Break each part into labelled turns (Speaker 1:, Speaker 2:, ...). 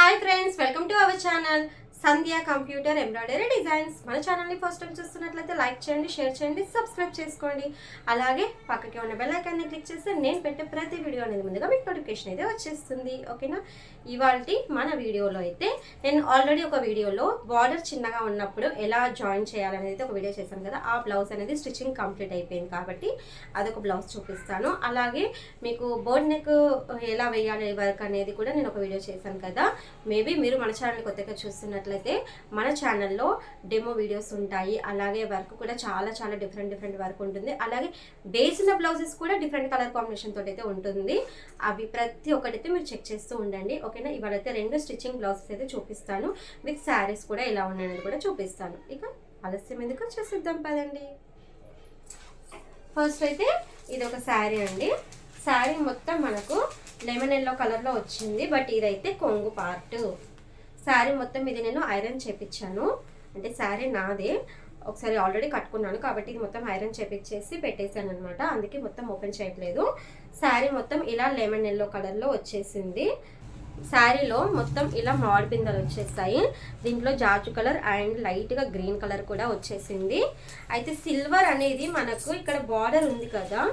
Speaker 1: Hi friends, welcome to our channel Sandhya computer embroidery designs. మన ఛానల్ని first time చూస్తున్నట్లయితే like చేయండి, share చేయండి, సబ్స్క్రైబ్ చేసుకోండి. అలాగే పక్కకి ఉన్న బెల్ ఐకాన్ని క్లిక్ చేస్తే నేను పెట్టే ప్రతి వీడియో అనేది ముందుగా మీకు నోటిఫికేషన్ అయితే వచ్చేస్తుంది. ఓకేనా? ఇవాళ మన వీడియోలో అయితే నేను ఆల్రెడీ ఒక వీడియోలో బార్డర్ చిన్నగా ఉన్నప్పుడు ఎలా జాయిన్ చేయాలనేది ఒక వీడియో చేశాను కదా. ఆ బ్లౌజ్ అనేది స్టిచ్చింగ్ కంప్లీట్ అయిపోయింది కాబట్టి అదొక బ్లౌజ్ చూపిస్తాను. అలాగే మీకు బోర్డ్ నెక్ ఎలా వేయాలి వర్క్ అనేది కూడా నేను ఒక వీడియో చేశాను కదా. మేబీ మీరు మన ఛానల్ కొత్తగా చూస్తున్నట్లయితే మన ఛానల్లో డెమో వీడియోస్ ఉంటాయి. అలాగే వర్క్ కూడా చాలా డిఫరెంట్ వర్క్ ఉంటుంది. అలాగే వేసిన బ్లౌజెస్ కూడా డిఫరెంట్ కలర్ కాంబినేషన్ తోటి అయితే ఉంటుంది. అవి ప్రతి ఒక్కటైతే మీరు చెక్ చేస్తూ ఉండండి. ఓకేనా? ఇవాళైతే 2 స్టిచ్చింగ్ బ్లౌజెస్ అయితే చూపిస్తాను. విత్ శారీస్ కూడా ఎలా ఉన్నాయనేది కూడా చూపిస్తాను. ఇక ఆలస్యం ఎందుకు చేసిద్దాం పదండి. ఫస్ట్ అయితే ఇది ఒక శారీ అండి. శారీ మొత్తం మనకు లెమన్ ఎల్లో కలర్లో వచ్చింది. బట్ ఇదైతే కొంగు పార్ట్. శారీ మొత్తం ఇది నేను ఐరన్ చేపించాను. అంటే శారీ నాదే, ఒకసారి ఆల్రెడీ కట్టుకున్నాను కాబట్టి ఇది మొత్తం ఐరన్ చేపించేసి పెట్టేశాను అనమాట. అందుకే మొత్తం ఓపెన్ చేయట్లేదు. శారీ మొత్తం ఇలా లెమన్ ఎల్లో కలర్లో వచ్చేసింది. శారీలో మొత్తం ఇలా మామిడి పిందెలు వచ్చేస్తాయి. దీంట్లో జాజు కలర్ అండ్ లైట్గా గ్రీన్ కలర్ కూడా వచ్చేసింది. అయితే సిల్వర్ అనేది మనకు ఇక్కడ బార్డర్ ఉంది కదా,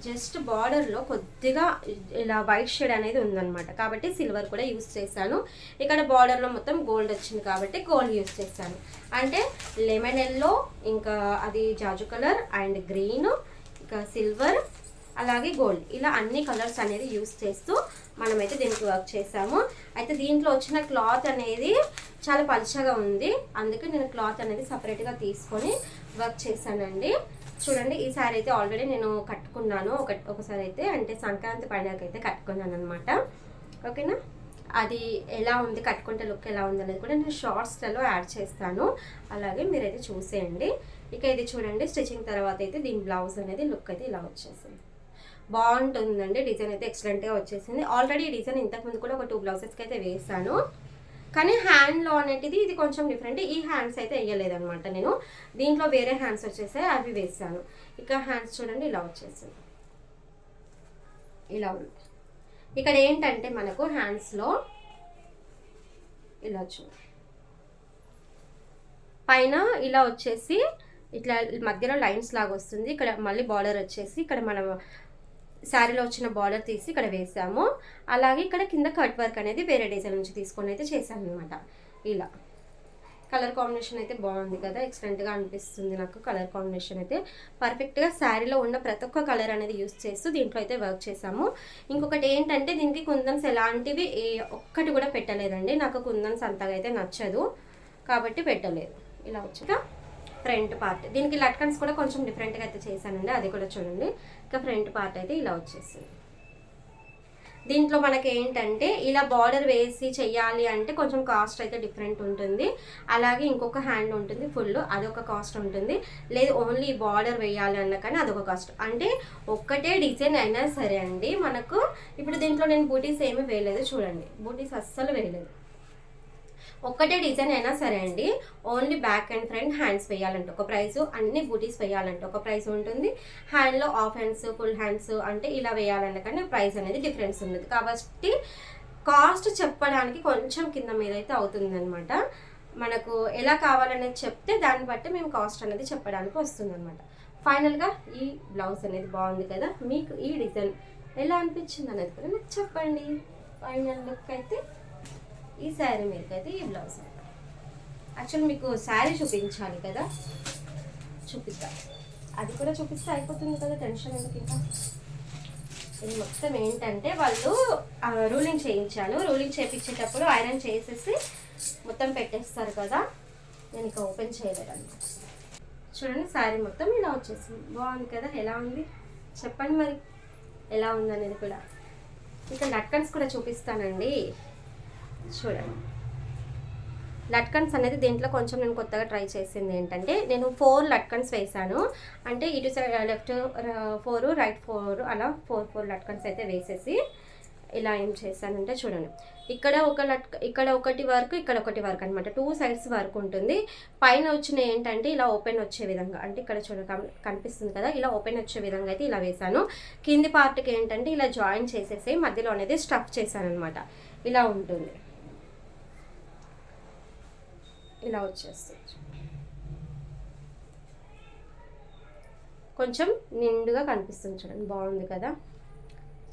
Speaker 1: జస్ట్ బార్డర్లో కొద్దిగా ఇలా వైట్ షేడ్ అనేది ఉందన్నమాట. కాబట్టి సిల్వర్ కూడా యూస్ చేశాను. ఇక్కడ బార్డర్లో మొత్తం గోల్డ్ వచ్చింది కాబట్టి గోల్డ్ యూస్ చేశాను. అంటే లెమన్ ఎల్లో, ఇంకా అది జాజు కలర్ అండ్ గ్రీన్, ఇంకా సిల్వర్, అలాగే గోల్డ్, ఇలా అన్ని కలర్స్ అనేది యూస్ చేస్తూ మనమైతే దీనికి వర్క్ చేసాము. అయితే దీంట్లో వచ్చిన క్లాత్ అనేది చాలా పలుచగా ఉంది. అందుకే నేను క్లాత్ అనేది సపరేట్గా తీసుకొని వర్క్ చేశానండి. చూడండి, ఈ సారీ అయితే ఆల్రెడీ నేను కట్టుకున్నాను ఒకసారి అయితే, అంటే సంక్రాంతి పండుగకి అయితే కట్టుకున్నాను అనమాట. ఓకేనా? అది ఎలా ఉంది, కట్టుకుంటే లుక్ ఎలా ఉంది అనేది కూడా నేను షార్ట్స్లలో యాడ్ చేస్తాను. అలాగే మీరైతే చూసేయండి. ఇక ఇది చూడండి, స్టిచ్చింగ్ తర్వాత అయితే దీని బ్లౌజ్ అనేది లుక్ అయితే ఇలా వచ్చేసింది. బాగుంటుందండి. డిజైన్ అయితే ఎక్సలెంట్గా వచ్చేసింది. ఆల్రెడీ ఈ డిజైన్ ఇంతకుముందు కూడా ఒక 2 బ్లౌజెస్కి అయితే వేసాను. కానీ హ్యాండ్లో అనేటిది ఇది కొంచెం డిఫరెంట్. ఈ హ్యాండ్స్ అయితే వేయలేదనమాట నేను. దీంట్లో వేరే హ్యాండ్స్ వచ్చేసాయి, అవి వేసాను. ఇక హ్యాండ్స్ చూడండి ఇలా వచ్చేసింది, ఇలా ఉంది. ఇక్కడ ఏంటంటే మనకు హ్యాండ్స్లో ఇలా చూడండి, పైన ఇలా వచ్చేసి ఇట్లా మధ్యలో లైన్స్ లాగా వస్తుంది. ఇక్కడ మళ్ళీ బార్డర్ వచ్చేసి ఇక్కడ మనం శారీలో వచ్చిన బార్డర్ తీసి ఇక్కడ వేసాము. అలాగే ఇక్కడ కింద కట్ వర్క్ అనేది వేరే డిజైన్ నుంచి తీసుకొని అయితే చేశాను అనమాట. ఇలా కలర్ కాంబినేషన్ అయితే బాగుంది కదా, ఎక్సలెంట్గా అనిపిస్తుంది నాకు. కలర్ కాంబినేషన్ అయితే పర్ఫెక్ట్గా శారీలో ఉన్న ప్రతి ఒక్క కలర్ అనేది యూస్ చేస్తూ దీంట్లో అయితే వర్క్ చేసాము. ఇంకొకటి ఏంటంటే దీనికి కుందన్స్ ఎలాంటివి ఒక్కటి కూడా పెట్టలేదండి. నాకు కుందన్స్ అంతగా అయితే నచ్చదు కాబట్టి పెట్టలేదు. ఇలా వచ్చాక ఫ్రంట్ పార్ట్, దీనికి లట్కన్స్ కూడా కొంచెం డిఫరెంట్గా అయితే చేశానండి, అది కూడా చూడండి. ఇక ఫ్రంట్ పార్ట్ అయితే ఇలా వచ్చేసింది. దీంట్లో మనకి ఏంటంటే ఇలా బార్డర్ వేసి చెయ్యాలి అంటే కొంచెం కాస్ట్ అయితే డిఫరెంట్ ఉంటుంది. అలాగే ఇంకొక హ్యాండ్ ఉంటుంది ఫుల్, అదొక కాస్ట్ ఉంటుంది. లేదు ఓన్లీ బార్డర్ వేయాలి అన్న కానీ అదొక కాస్ట్. అంటే ఒక్కటే డిజైన్ అయినా సరే అండి మనకు. ఇప్పుడు దీంట్లో నేను బూటీస్ ఏమీ వేయలేదు, చూడండి బూటీస్ అస్సలు వేయలేదు. ఒక్కటే డిజైన్ అయినా సరే అండి, only back and front hands వేయాలంటే ఒక ప్రైస్, అన్ని బూటీస్ వేయాలంటే ఒక ప్రైస్ ఉంటుంది. హ్యాండ్లో హాఫ్ హ్యాండ్స్, ఫుల్ హ్యాండ్స్ అంటే ఇలా వేయాలన్నా కానీ ప్రైస్ అనేది డిఫరెన్స్ ఉంది. కాబట్టి కాస్ట్ చెప్పడానికి కొంచెం కింద మీద అయితే అవుతుంది అనమాట. మనకు ఎలా కావాలనేది చెప్తే దాన్ని బట్టి మేము కాస్ట్ అనేది చెప్పడానికి వస్తుంది అనమాట. ఫైనల్గా ఈ బ్లౌజ్ అనేది బాగుంది కదా, మీకు ఈ డిజైన్ ఎలా అనిపించింది అనేది కూడా నాకు చెప్పండి. ఫైనల్ లుక్ అయితే ఈ శారీ మీదకి అయితే ఈ బ్లౌజ్. యాక్చువల్ మీకు శారీ చూపించాలి కదా, చూపిస్తా. అది కూడా చూపిస్తే అయిపోతుంది కదా, టెన్షన్ ఎందుకు ఇంకా. ఇది మొత్తం ఏంటంటే వాళ్ళు రూలింగ్ చేయించాను. రూలింగ్ చేయించేటప్పుడు ఐరన్ చేసేసి మొత్తం పెట్టేస్తారు కదా, నేను ఇంకా ఓపెన్ చేయలేదండి. చూడండి శారీ మొత్తం ఇలా వచ్చేసింది. బాగుంది కదా, ఎలా ఉంది చెప్పండి మరి ఎలా ఉంది అనేది కూడా. ఇక లట్కన్స్ కూడా చూపిస్తానండి. చూడండి, లట్కన్స్ అనేది దీంట్లో కొంచెం నేను కొత్తగా ట్రై చేసింది ఏంటంటే, నేను 4 లట్కన్స్ వేసాను. అంటే ఇటు సైడ్ లెఫ్ట్ 4, రైట్ 4, అలా 4 లట్కన్స్ అయితే వేసేసి ఇలా ఏం చేశానంటే చూడండి, ఇక్కడ ఒకటి వర్క్, ఇక్కడ ఒకటి వర్క్ అనమాట. 2 సైడ్స్ వర్క్ ఉంటుంది. పైన వచ్చిన ఏంటంటే ఇలా ఓపెన్ వచ్చే విధంగా, అంటే ఇక్కడ కనిపిస్తుంది కదా, ఇలా ఓపెన్ వచ్చే విధంగా అయితే ఇలా వేసాను. కింది పార్ట్కి ఏంటంటే ఇలా జాయిన్ చేసేసి మధ్యలో అనేది స్టఫ్ చేశాను అనమాట. ఇలా ఉంటుంది. ఇలా వచ్చేస్తుంది. కొంచెం నిండుగా కనిపిస్తుంది చూడండి, బాగుంది కదా,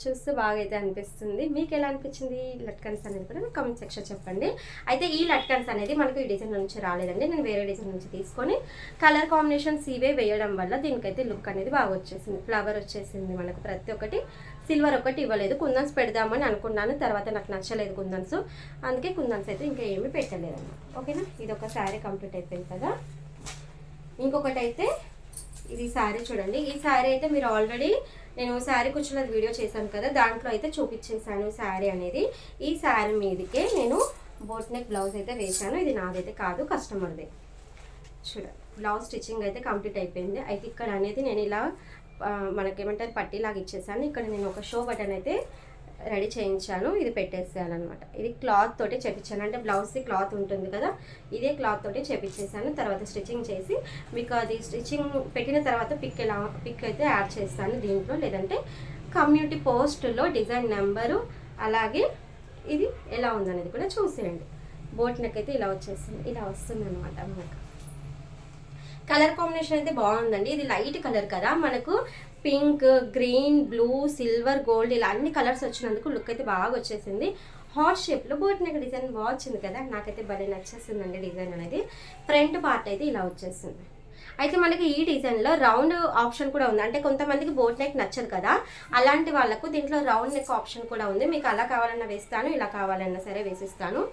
Speaker 1: చూస్తే బాగా అయితే అనిపిస్తుంది. మీకు ఎలా అనిపించింది లట్కన్స్ అనేది కూడా నాకు కామెంట్ సెక్షన్ చెప్పండి. అయితే ఈ లట్కన్స్ అనేది మనకు ఈ డిజైన్ నుంచి రాలేదండి, నేను వేరే డిజైన్ నుంచి తీసుకొని కలర్ కాంబినేషన్స్ ఇవే వేయడం వల్ల దీనికైతే లుక్ అనేది బాగా వచ్చేసింది. ఫ్లవర్ వచ్చేసింది మనకు, ప్రతి ఒక్కటి సిల్వర్ ఒకటి ఇవ్వలేదు. కుందన్స్ పెడదామని అనుకున్నాను, తర్వాత నాకు నచ్చలేదు కుందన్స్, అందుకే కుందన్స్ అయితే ఇంకా ఏమీ పెట్టలేదన్నమాట. ఓకేనా, ఇది ఒక శారీ కంప్లీట్ అయిపోయింది కదా. ఇంకొకటి అయితే ఇది శారీ చూడండి. ఈ శారీ అయితే మీరు ఆల్రెడీ నేను శారీ కుచ్చుల వీడియో చేశాను కదా, దాంట్లో అయితే చూపించేసాను శారీ అనేది. ఈ శారీ మీదకే నేను బోట్ నెక్ బ్లౌజ్ అయితే వేసాను. ఇది నాదైతే కాదు, కస్టమర్దే. చూడండి, బ్లౌజ్ స్టిచ్చింగ్ అయితే కంప్లీట్ అయిపోయింది. అయితే ఇక్కడ అనేది నేను ఇలా మనకేమంటారు పట్టీలాగా ఇచ్చేసాను. ఇక్కడ నేను ఒక షో బటన్ అయితే రెడీ చేయించాను, ఇది పెట్టేసాను అనమాట. ఇది క్లాత్ తోటి చేపించాను, అంటే బ్లౌజ్ది క్లాత్ ఉంటుంది కదా, ఇదే క్లాత్ తోటి చేపించేసాను. తర్వాత స్టిచ్చింగ్ చేసి మీకు అది స్టిచ్చింగ్ పెట్టిన తర్వాత పిక్ అయితే యాడ్ చేస్తాను దీంట్లో, లేదంటే కమ్యూనిటీ పోస్ట్లో డిజైన్ నెంబరు అలాగే ఇది ఎలా ఉందనేది కూడా చూసేయండి. బోట్ నెక్ అయితే ఇలా వచ్చేసింది, ఇలా వస్తుంది అనమాట. మనకు కలర్ కాంబినేషన్ అయితే బాగుందండి. ఇది లైట్ కలర్ కదా, మనకు pink, green, blue, silver, gold ఇలా అన్ని కలర్స్ వచ్చినందుకు లుక్ అయితే బాగా వచ్చేసింది. హార్ట్ షేప్లో బోట్ నెక్ డిజైన్ బాగా వచ్చింది కదా, నాకైతే భలే నచ్చేసిందండి డిజైన్ అనేది. ఫ్రంట్ పార్ట్ అయితే ఇలా వచ్చేసింది. అయితే మనకి ఈ డిజైన్లో రౌండ్ ఆప్షన్ కూడా ఉంది, అంటే కొంతమందికి బోట్ నెక్ నచ్చదు కదా, అలాంటి వాళ్ళకు దీంట్లో రౌండ్ నెక్ ఆప్షన్ కూడా ఉంది. మీకు అలా కావాలన్నా వేస్తాను, ఇలా కావాలన్నా సరే వేసిస్తాను.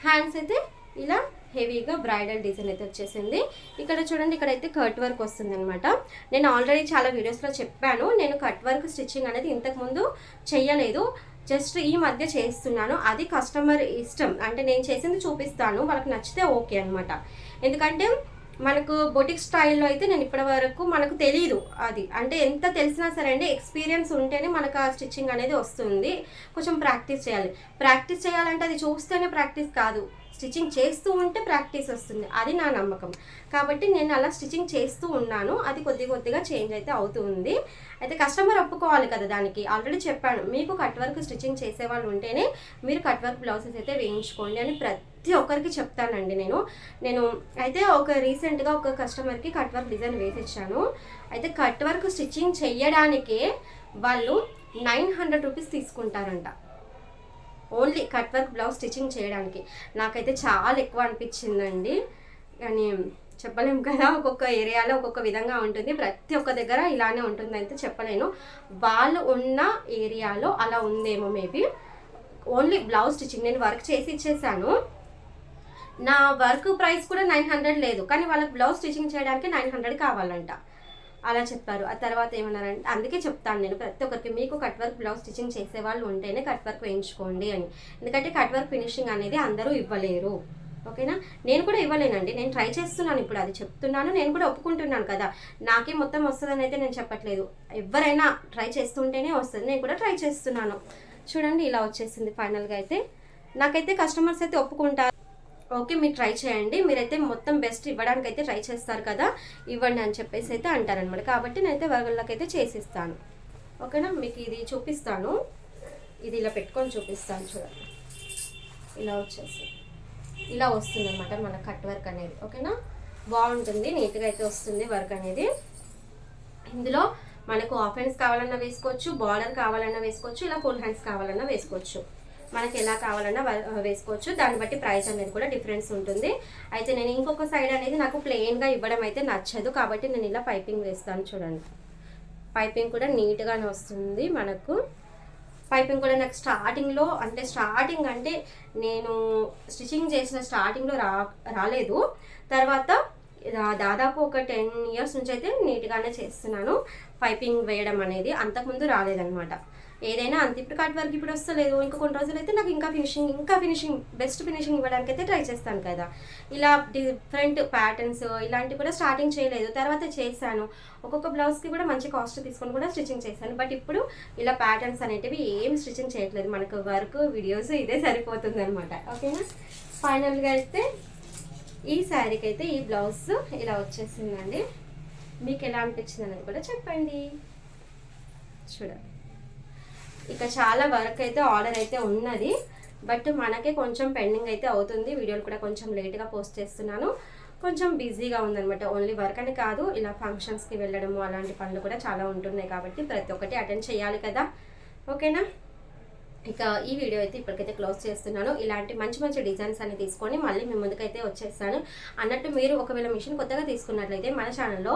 Speaker 1: హ్యాండ్స్ అయితే ఇలా హెవీగా బ్రైడల్ డిజైన్ అయితే వచ్చేసింది. ఇక్కడ చూడండి, ఇక్కడైతే కట్ వర్క్ వస్తుంది అనమాట. నేను ఆల్రెడీ చాలా వీడియోస్లో చెప్పాను, నేను కట్ వర్క్ స్టిచ్చింగ్ అనేది ఇంతకుముందు చెయ్యలేదు, జస్ట్ ఈ మధ్య చేస్తున్నాను. అది కస్టమర్ ఇష్టం, అంటే నేను చేసింది చూపిస్తాను, వాళ్ళకి నచ్చితే ఓకే అనమాట. ఎందుకంటే మనకు బొటిక్ స్టైల్లో అయితే నేను ఇప్పటి వరకు మనకు తెలియదు, అది అంటే ఎంత తెలిసినా సరే అండి, ఎక్స్పీరియన్స్ ఉంటేనే మనకు ఆ స్టిచ్చింగ్ అనేది వస్తుంది. కొంచెం ప్రాక్టీస్ చేయాలి. ప్రాక్టీస్ చేయాలంటే అది చూస్తేనే ప్రాక్టీస్ కాదు, స్టిచ్చింగ్ చేస్తూ ఉంటే ప్రాక్టీస్ వస్తుంది, అది నా నమ్మకం. కాబట్టి నేను అలా స్టిచ్చింగ్ చేస్తూ ఉన్నాను, అది కొద్దిగా చేంజ్ అయితే అవుతుంది. అయితే కస్టమర్ ఒప్పుకోవాలి కదా దానికి. ఆల్రెడీ చెప్పాను, మీకు కట్ వర్క్ స్టిచ్చింగ్ చేసేవాళ్ళు ఉంటేనే మీరు కట్ వర్క్ బ్లౌజెస్ అయితే వేయించుకోండి అని ప్రతి ఒక్కరికి చెప్తానండి నేను అయితే రీసెంట్గా ఒక కస్టమర్కి కట్ వర్క్ డిజైన్ వేసి ఇచ్చాను. అయితే కట్ వర్క్ స్టిచ్చింగ్ చెయ్యడానికే వాళ్ళు 900 రూపీస్ తీసుకుంటారంట, only cut work blouse stitching చేయడానికి. నాకైతే చాలా ఎక్కువ అనిపించిందండి, కానీ చెప్పలేము కదా, ఒక్కొక్క ఏరియాలో ఒక్కొక్క విధంగా ఉంటుంది, ప్రతి ఒక్క దగ్గర ఇలానే ఉంటుంది అయితే చెప్పలేను. వాళ్ళు ఉన్న ఏరియాలో అలా ఉందేమో మేబీ. ఓన్లీ బ్లౌజ్ స్టిచ్చింగ్ నేను వర్క్ చేసి ఇచ్చేసాను, నా వర్క్ ప్రైస్ కూడా 900 లేదు, కానీ వాళ్ళకి బ్లౌజ్ స్టిచ్చింగ్ చేయడానికి 900 కావాలంట, అలా చెప్పారు. ఆ తర్వాత ఏమన్నారంటే, అందుకే చెప్తాను నేను ప్రతి ఒక్కరికి, మీకు కట్ వర్క్ బ్లౌజ్ స్టిచ్చింగ్ చేసే వాళ్ళు ఉంటేనే కట్ వర్క్ వేయించుకోండి అని. ఎందుకంటే కట్ వర్క్ ఫినిషింగ్ అనేది అందరూ ఇవ్వలేరు, ఓకేనా. నేను కూడా ఇవ్వలేనండి, నేను ట్రై చేస్తున్నాను, ఇప్పుడు అది చెప్తున్నాను, నేను కూడా ఒప్పుకుంటున్నాను కదా, నాకే మొత్తం వస్తుందని అయితే నేను చెప్పట్లేదు. ఎవరైనా ట్రై చేస్తుంటేనే వస్తుంది, నేను కూడా ట్రై చేస్తున్నాను. చూడండి, ఇలా వచ్చేసింది ఫైనల్గా. అయితే నాకైతే కస్టమర్స్ అయితే ఒప్పుకుంటారు, ఓకే మీరు ట్రై చేయండి, మీరైతే మొత్తం బెస్ట్ ఇవ్వడానికి అయితే ట్రై చేస్తారు కదా, ఇవ్వండి అని చెప్పేసి అయితే అంటారనమాట. కాబట్టి నేనైతే వాళ్ళకైతే చేసిస్తాను, ఓకేనా. మీకు ఇది చూపిస్తాను, ఇది ఇలా పెట్టుకొని చూపిస్తాను. చూడండి, ఇలా వచ్చేసి ఇలా వస్తుంది అనమాట మన కట్ వర్క్ అనేది, ఓకేనా. బాగుంటుంది, నీట్గా అయితే వస్తుంది వర్క్ అనేది. ఇందులో మనకు హాఫ్ హ్యాండ్స్ కావాలన్నా వేసుకోవచ్చు, బార్డర్ కావాలన్నా వేసుకోవచ్చు, ఇలా ఫుల్ హ్యాండ్స్ కావాలన్నా వేసుకోవచ్చు, మనకి ఎలా కావాలన్నా వేసుకోవచ్చు. దాన్ని బట్టి ప్రైస్ అనేది కూడా డిఫరెన్స్ ఉంటుంది. అయితే నేను ఇంకొక సైడ్ అనేది నాకు ప్లెయిన్గా ఇవ్వడం అయితే నచ్చదు, కాబట్టి నేను ఇలా పైపింగ్ వేస్తాను. చూడండి, పైపింగ్ కూడా నీట్గానే వస్తుంది మనకు. పైపింగ్ కూడా నాకు స్టార్టింగ్ అంటే నేను స్టిచ్చింగ్ చేసిన స్టార్టింగ్లో రాలేదు, తర్వాత దాదాపు ఒక 10 ఇయర్స్ నుంచి అయితే నీట్గానే చేస్తున్నాను పైపింగ్ వేయడం అనేది. అంతకుముందు రాలేదనమాట. ఏదైనా అంత ఇప్పుడు కట్ వర్క్ ఇప్పుడు వస్తలేదు, ఇంకా కొన్ని రోజులు అయితే నాకు ఇంకా ఫినిషింగ్ బెస్ట్ ఫినిషింగ్ ఇవ్వడానికి అయితే ట్రై చేస్తాను కదా. ఇలా డిఫరెంట్ ప్యాటర్న్స్ ఇలాంటివి కూడా స్టార్టింగ్ చేయలేదు, తర్వాత చేశాను. ఒక్కొక్క బ్లౌజ్కి కూడా మంచి కాస్ట్ తీసుకొని కూడా స్టిచ్చింగ్ చేశాను. బట్ ఇప్పుడు ఇలా ప్యాటర్న్స్ అనేటివి ఏం స్టిచ్చింగ్ చేయట్లేదు, మనకు వర్క్ వీడియోస్ ఇదే సరిపోతుంది అనమాట, ఓకేనా. ఫైనల్గా అయితే ఈ శారీకి అయితే ఈ బ్లౌజ్ ఇలా వచ్చేసిందండి. మీకు ఎలా అనిపించింది అనేది కూడా చెప్పండి. చూడండి, ఇక చాలా వర్క్ అయితే ఆర్డర్ అయితే ఉన్నది, బట్ మనకే కొంచెం పెండింగ్ అయితే అవుతుంది. వీడియోలు కూడా కొంచెం లేట్గా పోస్ట్ చేస్తున్నాను. కొంచెం బిజీగా ఉందనమాట. ఓన్లీ వర్క్ అని కాదు, ఇలా ఫంక్షన్స్కి వెళ్ళడము అలాంటి పనులు కూడా చాలా ఉంటున్నాయి కాబట్టి ప్రతి ఒక్కటి అటెండ్ చేయాలి కదా. ఓకేనా, ఇక ఈ వీడియో అయితే ఇప్పటికైతే క్లోజ్ చేస్తున్నాను. ఇలాంటి మంచి మంచి డిజైన్స్ అన్ని తీసుకొని మళ్ళీ మీ ముందుకైతే వచ్చేస్తాను. అన్నట్టు మీరు ఒకవేళ మిషన్ కొత్తగా తీసుకున్నట్లయితే మన ఛానల్లో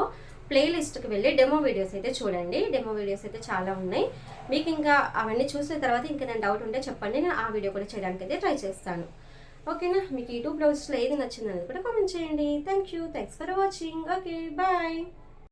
Speaker 1: ప్లేలిస్ట్కి వెళ్ళి డెమో వీడియోస్ అయితే చూడండి. డెమో వీడియోస్ అయితే చాలా ఉన్నాయి. మీకు ఇంకా అవన్నీ చూసిన తర్వాత ఇంకా నేను డౌట్ ఉంటే చెప్పండి, నేను ఆ వీడియో కూడా చేయడానికి అయితే ట్రై చేస్తాను. ఓకేనా, మీకు ఈ 2 బ్లౌజెస్లో ఏది నచ్చిందనేది కూడా కామెంట్ చేయండి. Thanks for watching. Okay, bye.